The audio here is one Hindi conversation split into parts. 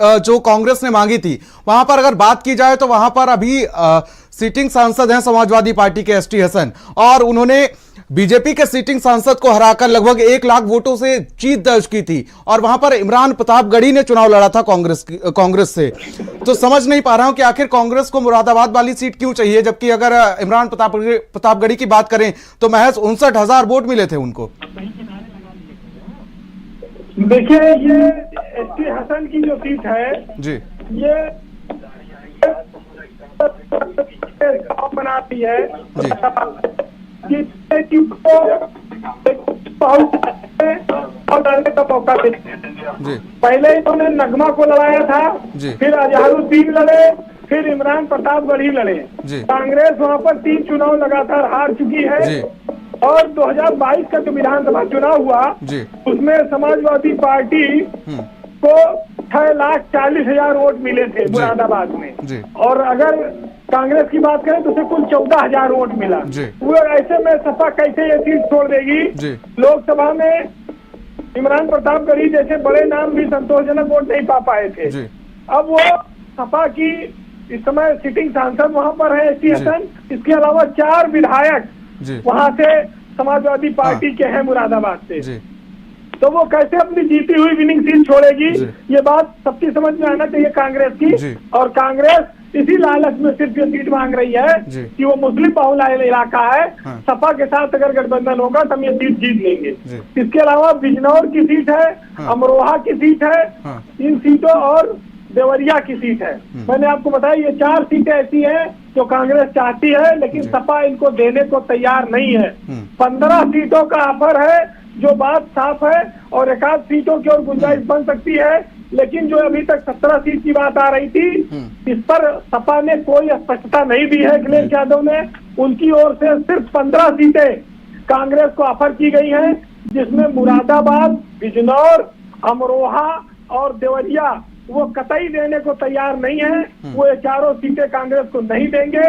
जो कांग्रेस ने मांगी थी, वहां पर अगर बात की जाए तो वहां पर अभी सीटिंग सांसद हैं समाजवादी पार्टी के एसटी हसन, और उन्होंने बीजेपी के सीटिंग सांसद को हराकर लगभग 1 लाख वोटों से जीत दर्ज की थी, और वहां पर इमरान प्रतापगढ़ी ने चुनाव लड़ा था कांग्रेस से। तो समझ नहीं पा रहा हूं कि आखिर कांग्रेस को मुरादाबाद वाली सीट क्यों चाहिए, जबकि अगर इमरान प्रतापगढ़ी की बात करें तो महज 59,000 वोट मिले थे उनको। देखिए, ये एसटी हसन की जो सीट है जी, ये बनाती है कि और लड़ने का मौका दे। पहले इन्होंने नगमा को लड़ाया था, फिर अजहरुद्दीन लड़े, फिर इमरान प्रतापगढ़ी लड़े। कांग्रेस वहां पर 3 चुनाव लगातार हार चुकी है, और 2022 का जो विधानसभा चुनाव हुआ उसमें समाजवादी पार्टी को 6,40,000 वोट मिले थे मुरादाबाद में, और अगर कांग्रेस की बात करें तो उसे कुल 14,000 वोट मिला। वो ऐसे में सपा कैसे ये सीट छोड़ देगी? लोकसभा में इमरान प्रतापगढ़ी जैसे बड़े नाम भी संतोषजनक वोट नहीं पा पाए थे। अब वो सपा की इस समय सिटिंग सांसद वहां पर है एसटी हसन, इसके अलावा 4 विधायक वहां से समाजवादी पार्टी के हैं मुरादाबाद से। तो वो कैसे अपनी जीती हुई विनिंग सीट छोड़ेगी? ये बात सबकी समझ में आना चाहिए कांग्रेस की, और कांग्रेस इसी लालच में सिर्फ ये सीट मांग रही है कि वो मुस्लिम बहुल इलाका है, सपा के साथ अगर गठबंधन होगा तो हम ये सीट जीत लेंगे। इसके अलावा बिजनौर की सीट है, अमरोहा की सीट है, इन सीटों और देवरिया की सीट है। मैंने आपको बताया ये 4 सीटें ऐसी हैं जो कांग्रेस चाहती है, लेकिन सपा इनको देने को तैयार नहीं है। 15 सीटों का ऑफर है, जो बात साफ है, और 1-8 सीटों की और गुंजाइश बन सकती है, लेकिन जो अभी तक 17 सीट की बात आ रही थी, इस पर सपा ने कोई स्पष्टता नहीं दी है। अखिलेश यादव ने उनकी ओर से सिर्फ 15 सीटें कांग्रेस को ऑफर की गई हैं, जिसमें मुरादाबाद, बिजनौर, अमरोहा और देवरिया वो कतई देने को तैयार नहीं है। वो ये 4 सीटें कांग्रेस को नहीं देंगे।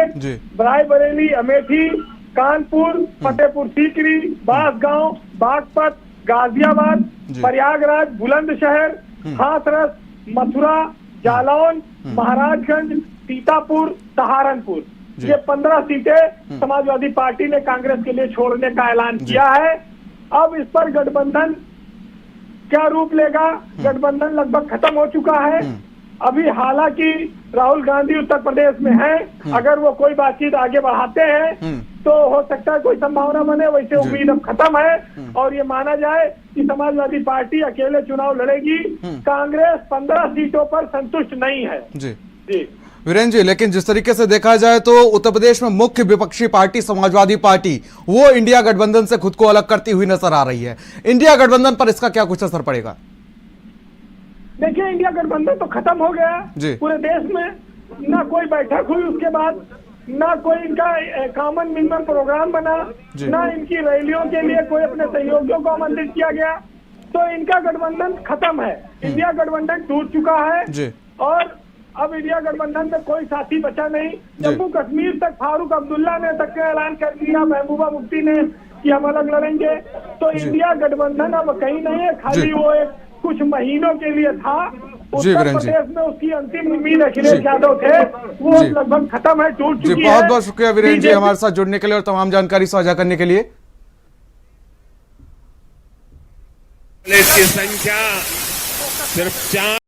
रायबरेली, अमेठी, कानपुर, फतेहपुर सीकरी, बांसगांव, बागपत, गाजियाबाद, प्रयागराज, बुलंदशहर, हाथरस, मथुरा, जालौन, महाराजगंज, सीतापुर, सहारनपुर, ये 15 सीटें समाजवादी पार्टी ने कांग्रेस के लिए छोड़ने का ऐलान किया है। अब इस पर गठबंधन क्या रूप लेगा? गठबंधन लगभग खत्म हो चुका है। अभी हालांकि राहुल गांधी उत्तर प्रदेश में हैं, अगर वो कोई बातचीत आगे बढ़ाते हैं तो हो सकता है कोई संभावना बने, वैसे उम्मीद अब खत्म है, और ये माना जाए कि समाजवादी पार्टी अकेले चुनाव लड़ेगी। कांग्रेस 15 सीटों पर संतुष्ट नहीं है। जी वीरेंद्र जी, लेकिन जिस तरीके से देखा जाए तो उत्तर प्रदेश में मुख्य विपक्षी पार्टी समाजवादी पार्टी वो इंडिया गठबंधन से खुद को अलग करती हुई नजर आ रही है। इंडिया गठबंधन पर इसका क्या कुछ असर पड़ेगा? देखिए, इंडिया गठबंधन तो खत्म हो गया पूरे देश में। ना कोई बैठक हुई उसके बाद, ना कोई इनका कॉमन मिनिमम प्रोग्राम बना, ना इनकी रैलियों के लिए कोई अपने सहयोगियों को आमंत्रित किया गया। तो इनका गठबंधन खत्म है। इंडिया गठबंधन टूट चुका है, और अब इंडिया गठबंधन में कोई साथी बचा नहीं। जम्मू कश्मीर तक फारूक अब्दुल्ला ने तक ऐलान कर दिया, महबूबा मुफ्ती ने, कि हम अलग लड़ेंगे। तो इंडिया गठबंधन अब कहीं नहीं है, खाली वो एक कुछ महीनों के लिए था। उत्तर प्रदेश में उसकी अंतिम उम्मीद अखिलेश यादव थे, वो लगभग खत्म है, टूट चुकी है। बहुत बहुत शुक्रिया वीरेंद्र जी हमारे साथ जुड़ने के लिए और तमाम जानकारी साझा करने के लिए। की संख्या सिर्फ 4